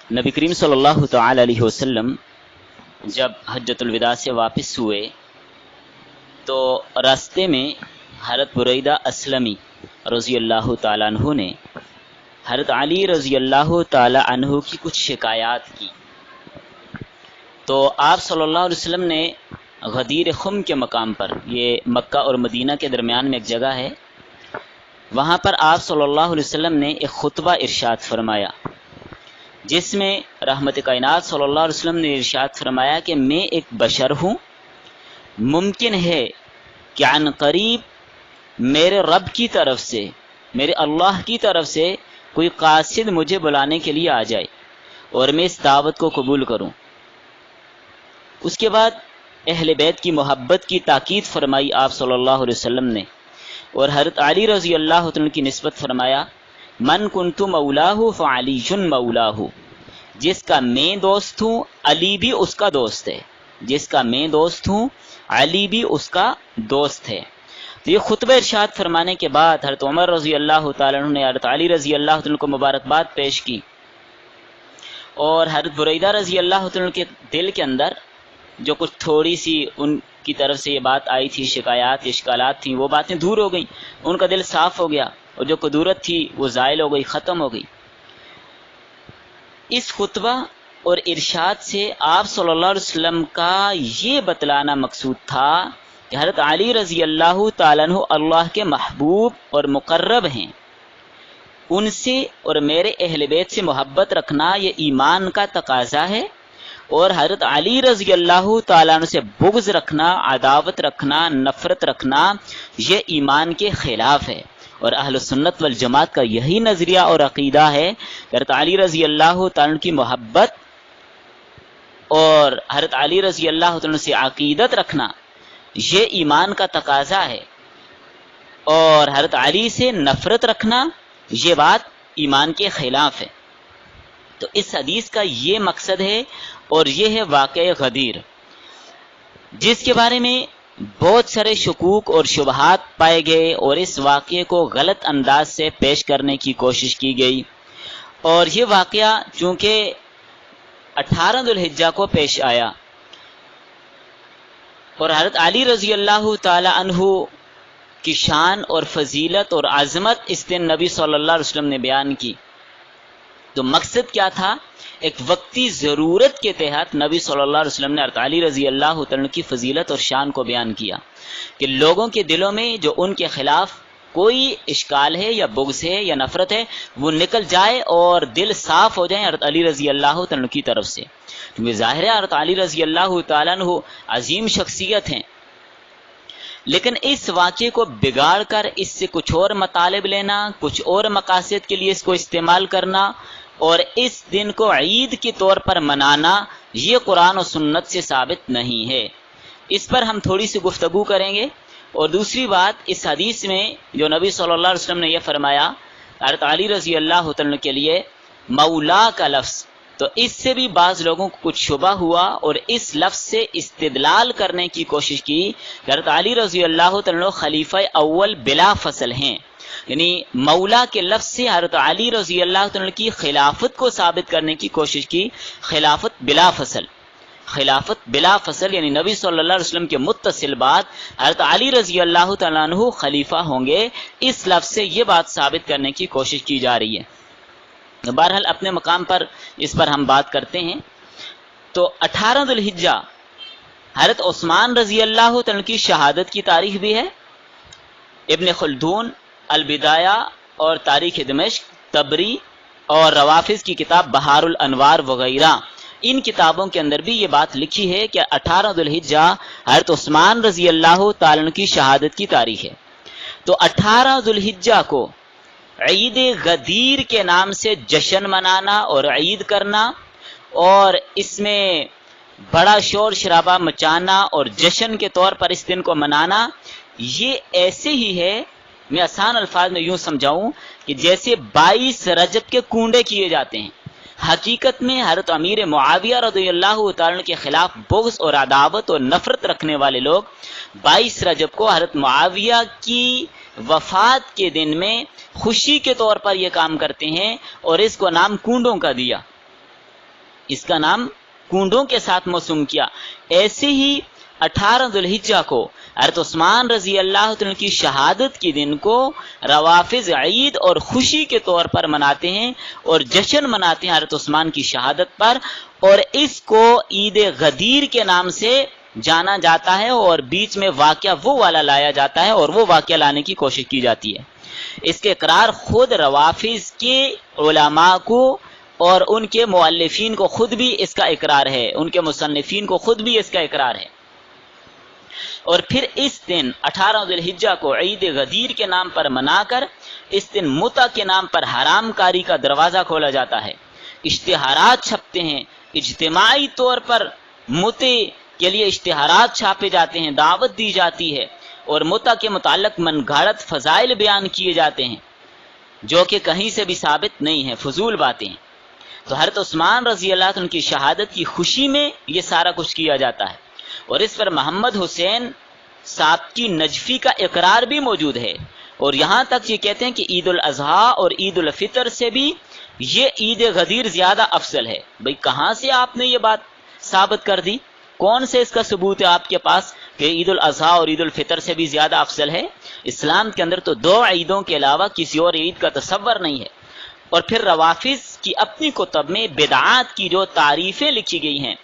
نبی کریم صلی اللہ تعالی علیہ وسلم جب حجۃ الوداع سے واپس ہوئے تو راستے میں حضرت بریدہ اسلمی رضی اللہ تعالیٰ عنہ نے حضرت علی رضی اللہ تعالیٰ عنہ کی کچھ شکایات کی، تو آپ صلی اللہ علیہ وسلم نے غدیر خم کے مقام پر، یہ مکہ اور مدینہ کے درمیان میں ایک جگہ ہے، وہاں پر آپ صلی اللہ علیہ وسلم نے ایک خطبہ ارشاد فرمایا جس میں رحمت کائنات صلی اللہ علیہ وسلم نے ارشاد فرمایا کہ میں ایک بشر ہوں، ممکن ہے کہ عن قریب میرے رب کی طرف سے، میرے اللہ کی طرف سے کوئی قاصد مجھے بلانے کے لیے آ جائے اور میں اس دعوت کو قبول کروں۔ اس کے بعد اہل بیت کی محبت کی تاکید فرمائی آپ صلی اللہ علیہ وسلم نے، اور حضرت علی رضی اللہ عنہ کی نسبت فرمایا من کنت مولاہ فعلی مولاہ، جس کا میں دوست ہوں علی بھی اس کا دوست ہے، جس کا میں دوست ہوں علی بھی اس کا دوست ہے۔ تو یہ خطبہ ارشاد فرمانے کے بعد حضرت عمر رضی اللہ تعالیٰ عنہ نے حضرت علی رضی اللہ عنہ کو مبارکباد پیش کی، اور حضرت بریدہ رضی اللہ عنہ کے دل کے اندر جو کچھ تھوڑی سی ان کی طرف سے یہ بات آئی تھی، شکایات اشکالات تھیں، وہ باتیں دور ہو گئیں، ان کا دل صاف ہو گیا، اور جو قدورت تھی وہ زائل ہو گئی، ختم ہو گئی۔ اس خطبہ اور ارشاد سے آپ صلی اللہ علیہ وسلم کا یہ بتلانا مقصود تھا کہ حضرت علی رضی اللہ تعالیٰ عنہ اللہ کے محبوب اور مقرب ہیں، ان سے اور میرے اہل بیت سے محبت رکھنا یہ ایمان کا تقاضا ہے، اور حضرت علی رضی اللہ تعالیٰ عنہ سے بغض رکھنا، عداوت رکھنا، نفرت رکھنا یہ ایمان کے خلاف ہے۔ اور اہل سنت والجماعت کا یہی نظریہ اور عقیدہ ہے کہ حضرت علی رضی اللہ تعالیٰ عنہ کی محبت اور حضرت علی رضی اللہ تعالیٰ عنہ سے عقیدت رکھنا یہ ایمان کا تقاضا ہے، اور حضرت علی سے نفرت رکھنا یہ بات ایمان کے خلاف ہے۔ تو اس حدیث کا یہ مقصد ہے، اور یہ ہے واقعہ غدیر، جس کے بارے میں بہت سارے شکوک اور شبہات پائے گئے، اور اس واقعے کو غلط انداز سے پیش کرنے کی کوشش کی گئی۔ اور یہ واقعہ چونکہ 18 ذو الحجہ کو پیش آیا، اور حضرت علی رضی اللہ تعالی عنہ کی شان اور فضیلت اور عظمت اس دن نبی صلی اللہ علیہ وسلم نے بیان کی، تو مقصد کیا تھا؟ ایک وقتی ضرورت کے تحت نبی صلی اللہ علیہ وسلم نے حضرت علی رضی اللہ تعالیٰ کی فضیلت اور شان کو بیان کیا کہ لوگوں کے دلوں میں جو ان کے خلاف کوئی اشکال ہے یا بغض ہے یا نفرت ہے وہ نکل جائے اور دل صاف ہو جائیں حضرت علی رضی اللہ تعالیٰ کی طرف سے، کیونکہ ظاہر ہے حضرت علی رضی اللہ تعالیٰ عنہ عظیم شخصیت ہیں، لیکن اس واقعے کو بگاڑ کر اس سے کچھ اور مطالب لینا، کچھ اور مقاصد کے لیے اس کو استعمال کرنا، اور اس دن کو عید کے طور پر منانا یہ قرآن و سنت سے ثابت نہیں ہے۔ اس پر ہم تھوڑی سی گفتگو کریں گے۔ اور دوسری بات، اس حدیث میں جو نبی صلی اللہ علیہ وسلم نے یہ فرمایا حضرت علی رضی اللہ تعالیٰ کے لیے مولا کا لفظ، تو اس سے بھی بعض لوگوں کو کچھ شبہ ہوا اور اس لفظ سے استدلال کرنے کی کوشش کی کہ حضرت علی رضی اللہ تعالیٰ خلیفہ اول بلا فصل ہیں، یعنی مولا کے لفظ سے حضرت علی رضی اللہ تعالیٰ کی خلافت کو ثابت کرنے کی کوشش کی، خلافت بلا فصل، خلافت بلا فصل یعنی نبی صلی اللہ علیہ وسلم کے متصل بعد حضرت علی رضی اللہ تعالیٰ عنہ خلیفہ ہوں گے، اس لفظ سے یہ بات ثابت کرنے کی کوشش کی جا رہی ہے۔ بہرحال اپنے مقام پر اس پر ہم بات کرتے ہیں۔ تو 18 ذو الحجہ حضرت عثمان رضی اللہ تعالیٰ کی شہادت کی تاریخ بھی ہے۔ ابن خلدون البدایہ اور تاریخ دمشق، طبری اور روافظ کی کتاب بہار الانوار وغیرہ، ان کتابوں کے اندر بھی یہ بات لکھی ہے کہ 18 ذو الحجہ حضرت عثمان رضی اللہ تعالیٰ عنہ کی شہادت کی تاریخ ہے۔ تو 18 ذو الحجہ کو عید غدیر کے نام سے جشن منانا اور عید کرنا، اور اس میں بڑا شور شرابہ مچانا اور جشن کے طور پر اس دن کو منانا، یہ ایسے ہی ہے، میں آسان الفاظ میں یوں سمجھاؤں کہ جیسے 22 رجب کے کنڈے کیے جاتے ہیں۔ حقیقت میں حضرت امیر معاویہ رضی اللہ تعالیٰ کے خلاف بغض اور عداوت اور نفرت رکھنے والے لوگ 22 رجب کو حضرت معاویہ کی وفات کے دن میں خوشی کے طور پر یہ کام کرتے ہیں، اور اس کو نام کنڈوں کا دیا۔ اس کا نام کونڈوں کے ساتھ موسوم کیا۔ ایسے ہی 18 ذوالحجہ کو حضرت عثمان رضی اللہ عنہ کی شہادت کے دن کو روافض عید اور خوشی کے طور پر مناتے ہیں اور جشن مناتے ہیں حضرت عثمان کی شہادت پر، اور اس کو عید غدیر کے نام سے جانا جاتا ہے، اور بیچ میں واقعہ وہ والا لایا جاتا ہے اور وہ واقعہ لانے کی کوشش کی جاتی ہے۔ اس کے اقرار خود روافض کے علماء کو اور ان کے مؤلفین کو خود بھی اس کا اقرار ہے، ان کے مصنفین کو خود بھی اس کا اقرار ہے۔ اور پھر اس دن 18 ذوالحجہ کو عید غدیر کے نام پر منا کر اس دن متع کے نام پر حرام کاری کا دروازہ کھولا جاتا ہے، اشتہارات چھپتے ہیں، اجتماعی طور پر متع کے لیے اشتہارات چھاپے جاتے ہیں، دعوت دی جاتی ہے، اور متع کے متعلق من گھڑت فضائل بیان کیے جاتے ہیں جو کہ کہیں سے بھی ثابت نہیں ہے، فضول باتیں ہیں۔ تو حضرت عثمان رضی اللہ عنہ کی شہادت کی خوشی میں یہ سارا کچھ کیا جاتا ہے، اور اس پر محمد حسین صاحب کی نجفی کا اقرار بھی موجود ہے، اور یہاں تک یہ کہتے ہیں کہ عید الاضحیٰ اور عید الفطر سے بھی یہ عید غدیر زیادہ افضل ہے۔ بھئی کہاں سے آپ نے یہ بات ثابت کر دی؟ کون سے اس کا ثبوت ہے آپ کے پاس کہ عید الاضحیٰ اور عید الفطر سے بھی زیادہ افضل ہے؟ اسلام کے اندر تو 2 عیدوں کے علاوہ کسی اور عید کا تصور نہیں ہے۔ اور پھر روافض کی اپنی کتب میں بدعات کی جو تعریفیں لکھی گئی ہیں،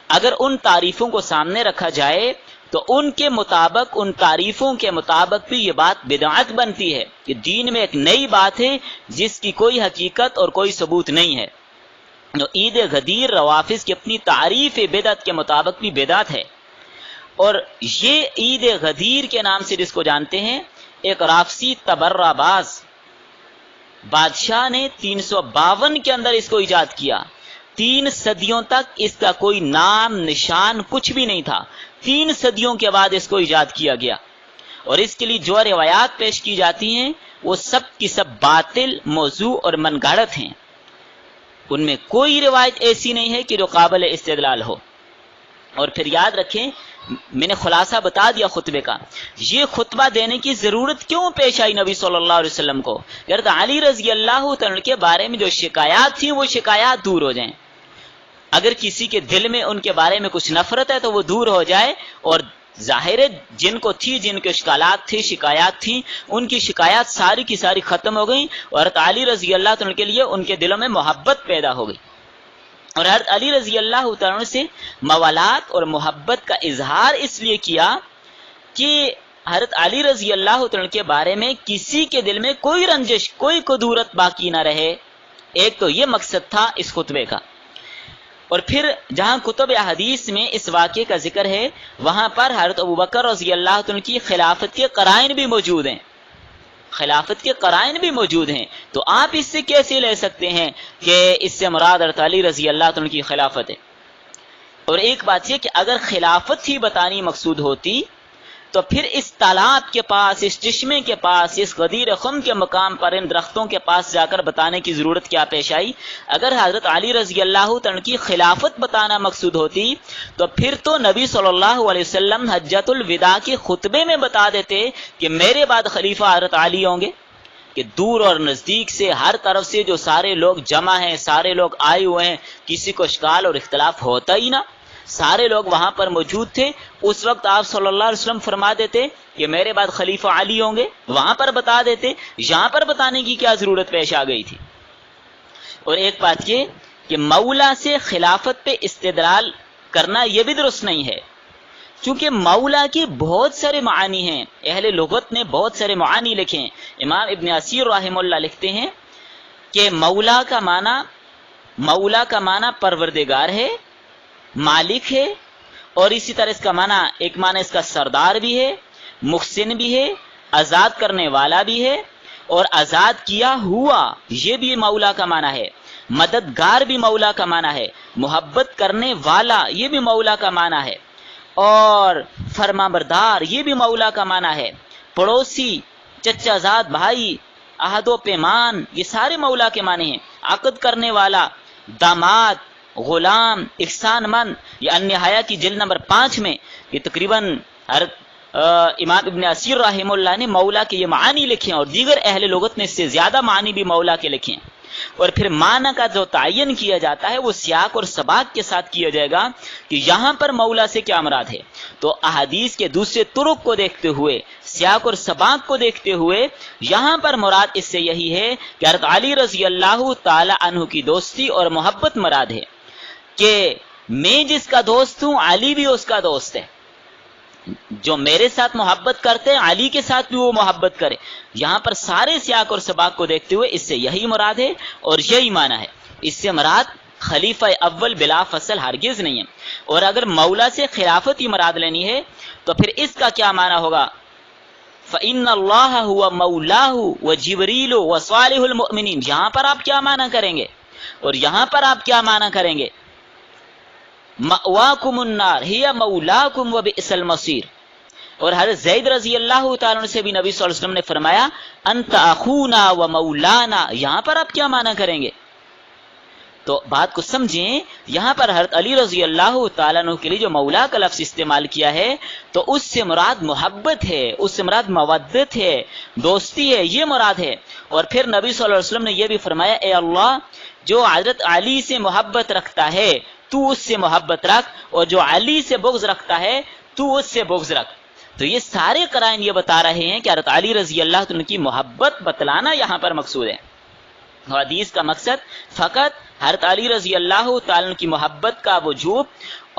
اگر ان تعریفوں کو سامنے رکھا جائے تو ان کے مطابق، ان تعریفوں کے مطابق بھی یہ بات بدعت بنتی ہے کہ دین میں ایک نئی بات ہے جس کی کوئی حقیقت اور کوئی ثبوت نہیں ہے۔ تو عید غدیر روافض کی اپنی تعریف بدعت کے مطابق بھی بدعت ہے۔ اور یہ عید غدیر کے نام سے جس کو جانتے ہیں، ایک رافضی تبرہ باز بادشاہ نے 352 کے اندر اس کو ایجاد کیا۔ 3 صدیوں تک اس کا کوئی نام نشان کچھ بھی نہیں تھا، 3 صدیوں کے بعد اس کو ایجاد کیا گیا، اور اس کے لیے جو روایات پیش کی جاتی ہیں وہ سب کی سب باطل، موضوع اور من گھڑت ہیں۔ ان میں کوئی روایت ایسی نہیں ہے کہ جو قابل استدلال ہو۔ اور پھر یاد رکھیں، میں نے خلاصہ بتا دیا خطبے کا، یہ خطبہ دینے کی ضرورت کیوں پیش آئی نبی صلی اللہ علیہ وسلم کو؟ حضرت علی رضی اللہ عنہ کے بارے میں جو شکایات تھیں وہ شکایات دور ہو جائیں۔ اگر کسی کے دل میں ان کے بارے میں کچھ نفرت ہے تو وہ دور ہو جائے، اور ظاہر ہے جن کو تھی، جن کے اشکالات تھی، شکایات تھیں، ان کی شکایات ساری کی ساری ختم ہو گئیں، اور حضرت علی رضی اللہ عنہ کے لیے ان کے دلوں میں محبت پیدا ہو گئی۔ اور حضرت علی رضی اللہ عنہ سے موالات اور محبت کا اظہار اس لیے کیا کہ حضرت علی رضی اللہ عنہ کے بارے میں کسی کے دل میں کوئی رنجش، کوئی کدورت باقی نہ رہے۔ ایک تو یہ مقصد تھا اس خطبے کا۔ اور پھر جہاں کتب احادیث میں اس واقعے کا ذکر ہے، وہاں پر حضرت ابوبکر رضی اللہ عنہ کی خلافت کے قرائن بھی موجود ہیں، خلافت کے قرائن بھی موجود ہیں۔ تو آپ اس سے کیسے لے سکتے ہیں کہ اس سے مراد حضرت علی رضی اللہ عنہ کی خلافت ہے؟ اور ایک بات یہ کہ اگر خلافت ہی بتانی مقصود ہوتی تو پھر اس تالاب کے پاس، اس چشمے کے پاس، اس غدیر خم کے مقام پر، ان درختوں کے پاس جا کر بتانے کی ضرورت کیا پیش آئی؟ اگر حضرت علی رضی اللہ عنہ کی خلافت بتانا مقصود ہوتی تو پھر تو نبی صلی اللہ علیہ وسلم حجۃ الوداع کے خطبے میں بتا دیتے کہ میرے بعد خلیفہ حضرت علی ہوں گے، کہ دور اور نزدیک سے ہر طرف سے جو سارے لوگ جمع ہیں، سارے لوگ آئے ہوئے ہیں، کسی کو اشکال اور اختلاف ہوتا ہی نہ، سارے لوگ وہاں پر موجود تھے۔ اس وقت آپ صلی اللہ علیہ وسلم فرما دیتے کہ میرے بعد خلیفہ علی ہوں گے، وہاں پر بتا دیتے، یہاں پر بتانے کی کیا ضرورت پیش آ گئی تھی؟ اور ایک بات یہ کہ مولا سے خلافت پہ استدلال کرنا یہ بھی درست نہیں ہے، چونکہ مولا کے بہت سارے معانی ہیں، اہل لغت نے بہت سارے معانی لکھے ہیں۔ امام ابن اسیر رحمہ اللہ لکھتے ہیں کہ مولا کا معنی پروردگار ہے، مالک ہے، اور اسی طرح اس کا معنی، ایک معنی اس کا سردار بھی ہے، محسن بھی ہے، آزاد کرنے والا بھی ہے، اور آزاد کیا ہوا یہ بھی مولا کا معنی ہے، مددگار بھی مولا کا معنی ہے، محبت کرنے والا یہ بھی مولا کا معنی ہے، اور فرما بردار یہ بھی مولا کا معنی ہے، پڑوسی، چچا زاد بھائی، عہد و پیمان، یہ سارے مولا کے معنی ہیں، عقد کرنے والا، داماد، غلام، احسان مند۔ یہ النہایہ کی جلد نمبر 5 میں یہ تقریباً امام ابن اسیر رحمہ اللہ نے مولا کے یہ معانی لکھے ہیں، اور دیگر اہل لغت نے اس سے زیادہ معانی بھی مولا کے لکھے ہیں۔ اور پھر معنی کا جو تعین کیا جاتا ہے وہ سیاق اور سباق کے ساتھ کیا جائے گا کہ یہاں پر مولا سے کیا مراد ہے۔ تو احادیث کے دوسرے طرق کو دیکھتے ہوئے، سیاق اور سباق کو دیکھتے ہوئے یہاں پر مراد اس سے یہی ہے کہ حضرت علی رضی اللہ تعالی عنہ کی دوستی اور محبت مراد ہے، کہ میں جس کا دوست ہوں علی بھی اس کا دوست ہے، جو میرے ساتھ محبت کرتے ہیں علی کے ساتھ بھی وہ محبت کرے۔ یہاں پر سارے سیاق اور سباق کو دیکھتے ہوئے اس سے یہی مراد ہے اور یہی معنی ہے۔ اس سے مراد خلیفہ اول بلا فصل ہرگز نہیں ہے۔ اور اگر مولا سے خلافت ہی مراد لینی ہے تو پھر اس کا کیا معنی ہوگا؟ فَإِنَّ اللَّهَ هُوَ مَوْلَاهُ وَجِبْرِيلُ وَصَالِحُ الْمُؤْمِنِينَ، یہاں پر آپ کیا معنی کریں گے؟ اور یہاں پر آپ کیا معنی کریں گے؟ مأواکم النار ہی مولاکم وبئس المصیر۔ اور حضرت زید رضی اللہ تعالیٰ عنہ سے بھی نبی صلی اللہ علیہ وسلم نے فرمایا انت اخونا و مولانا، یہاں پر آپ کیا معنی کریں گے؟ تو بات کو سمجھیں، یہاں پر حضرت علی رضی اللہ تعالیٰ عنہ کے لیے جو مولا کا لفظ استعمال کیا ہے تو اس سے مراد محبت ہے، اس سے مراد مودت ہے، دوستی ہے، یہ مراد ہے۔ اور پھر نبی صلی اللہ علیہ وسلم نے یہ بھی فرمایا اے اللہ جو حضرت علی سے محبت رکھتا ہے تو اس سے محبت رکھ، اور جو علی سے بغض رکھتا ہے تو اس سے بغض رکھ۔ تو یہ سارے قرائن یہ بتا رہے ہیں کہ حضرت علی رضی اللہ عنہ کی محبت بتلانا یہاں پر مقصود ہے۔ حدیث کا مقصد فقط حضرت علی رضی اللہ تعالیٰ عنہ کی محبت کا وجوب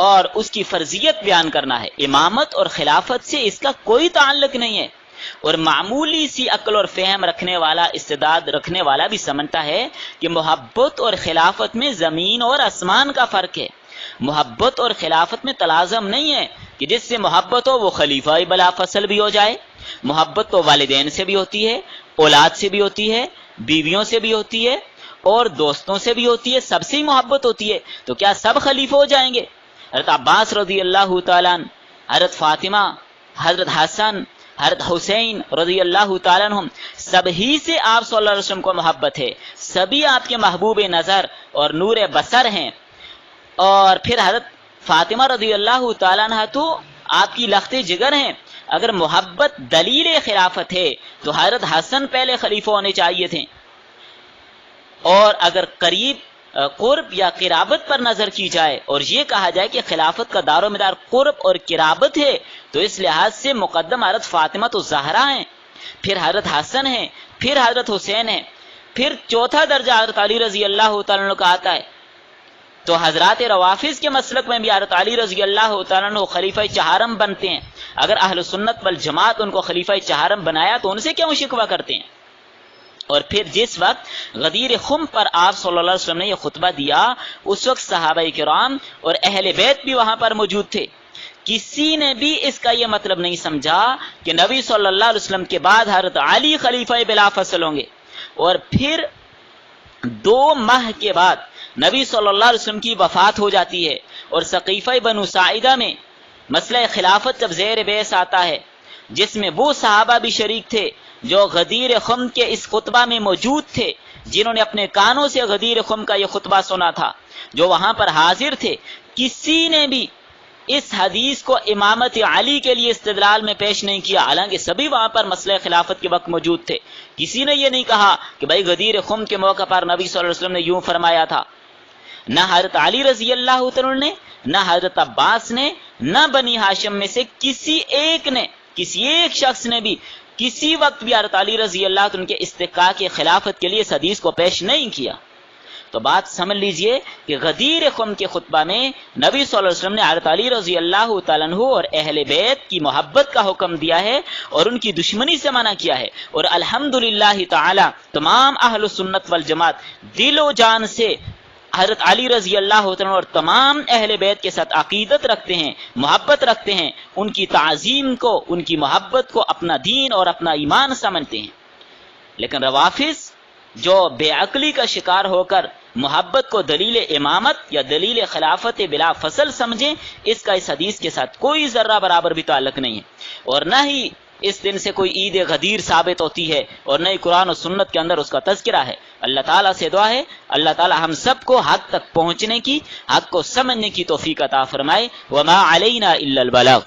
اور اس کی فرضیت بیان کرنا ہے۔ امامت اور خلافت سے اس کا کوئی تعلق نہیں ہے، اور معمولی سی عقل اور فہم رکھنے والا، استعداد رکھنے والا بھی سمجھتا ہے کہ محبت اور خلافت میں زمین اور آسمان کا فرق ہے۔ محبت اور خلافت میں تلازم نہیں ہے کہ جس سے محبت ہو وہ خلیفہ بلا فصل بھی ہو جائے۔ محبت تو والدین سے بھی ہوتی ہے، اولاد سے بھی ہوتی ہے، بیویوں سے بھی ہوتی ہے، اور دوستوں سے بھی ہوتی ہے، سب سے ہی محبت ہوتی ہے۔ تو کیا سب خلیفہ ہو جائیں گے؟ حضرت عباس رضی اللہ تعالیٰ عنہ، حضرت فاطمہ، حضرت حسن، حضرت حسین رضی اللہ تعالیٰ عنہ، سب ہی سے آپ صلی اللہ علیہ وسلم کو محبت ہے، سبھی آپ کے محبوب نظر اور نور بصر ہیں۔ اور پھر حضرت فاطمہ رضی اللہ تعالیٰ عنہ تو آپ کی لخت جگر ہیں۔ اگر محبت دلیل خلافت ہے تو حضرت حسن پہلے خلیفہ ہونے چاہیے تھے، اور اگر قریب قرب یا قرابت پر نظر کی جائے اور یہ کہا جائے کہ خلافت کا دار و مدار قرب اور قرابت ہے تو اس لحاظ سے مقدم حضرت فاطمہ تو زہرا ہیں، پھر حضرت حسن ہیں، پھر حضرت حسین ہیں، پھر چوتھا درجہ حضرت علی رضی اللہ تعالیٰ عنہ کا آتا ہے۔ تو حضرات روافظ کے مسلک میں بھی حضرت علی رضی اللہ تعالیٰ عنہ خلیفہ چہارم بنتے ہیں۔ اگر اہل سنت والجماعت ان کو خلیفہ چہارم بنایا تو ان سے کیوں شکوہ کرتے ہیں؟ اور پھر جس وقت غدیر خم پر آپ صلی اللہ علیہ وسلم نے یہ خطبہ دیا اس وقت صحابہ کرام اور اہل بیت بھی وہاں پر موجود تھے۔ کسی نے بھی اس کا یہ مطلب نہیں سمجھا کہ نبی صلی اللہ علیہ وسلم کے بعد حضرت علی خلیفہ بلا فصل ہوں گے۔ اور پھر 2 ماہ کے بعد نبی صلی اللہ علیہ وسلم کی وفات ہو جاتی ہے، اور سقیفہ بنو ساعدہ میں مسئلہ خلافت جب زیر بحث آتا ہے جس میں وہ صحابہ بھی شریک تھے جو غدیر خم کے اس خطبہ میں موجود تھے، جنہوں نے اپنے کانوں سے غدیر خم کا یہ خطبہ سنا تھا، جو وہاں پر حاضر تھے، کسی نے بھی اس حدیث کو امامت علی کے لیے استدلال میں پیش نہیں کیا، حالانکہ سبھی وہاں پر مسئلہ خلافت کے وقت موجود تھے۔ کسی نے یہ نہیں کہا کہ بھائی غدیر خم کے موقع پر نبی صلی اللہ علیہ وسلم نے یوں فرمایا تھا۔ نہ حضرت علی رضی اللہ تعالیٰ نے، نہ حضرت عباس نے، نہ بنی ہاشم میں سے کسی ایک شخص نے بھی کسی وقت بھی حضرت علی رضی اللہ عنہ کے استحقاق کے خلافت کے لیے اس حدیث کو پیش نہیں کیا۔ تو بات سمجھ لیجئے کہ غدیر خم کے خطبہ میں نبی صلی اللہ علیہ وسلم نے حضرت علی رضی اللہ تعالیٰ عنہ اور اہل بیت کی محبت کا حکم دیا ہے اور ان کی دشمنی سے منع کیا ہے۔ اور الحمدللہ تعالی تمام اہل سنت والجماعت دل و جان سے حضرت علی رضی اللہ عنہ اور تمام اہل بیت کے ساتھ عقیدت رکھتے ہیں، محبت رکھتے ہیں، ان کی تعظیم کو، ان کی محبت کو اپنا دین اور اپنا ایمان سمجھتے ہیں۔ لیکن روافظ جو بے عقلی کا شکار ہو کر محبت کو دلیل امامت یا دلیل خلافت بلا فصل سمجھیں، اس کا اس حدیث کے ساتھ کوئی ذرہ برابر بھی تعلق نہیں ہے، اور نہ ہی اس دن سے کوئی عید غدیر ثابت ہوتی ہے، اور نہ ہی قرآن و سنت کے اندر اس کا تذکرہ ہے۔ اللہ تعالیٰ سے دعا ہے اللہ تعالیٰ ہم سب کو حق تک پہنچنے کی، حق کو سمجھنے کی توفیق عطا فرمائے۔ وما علینا الا البلاغ۔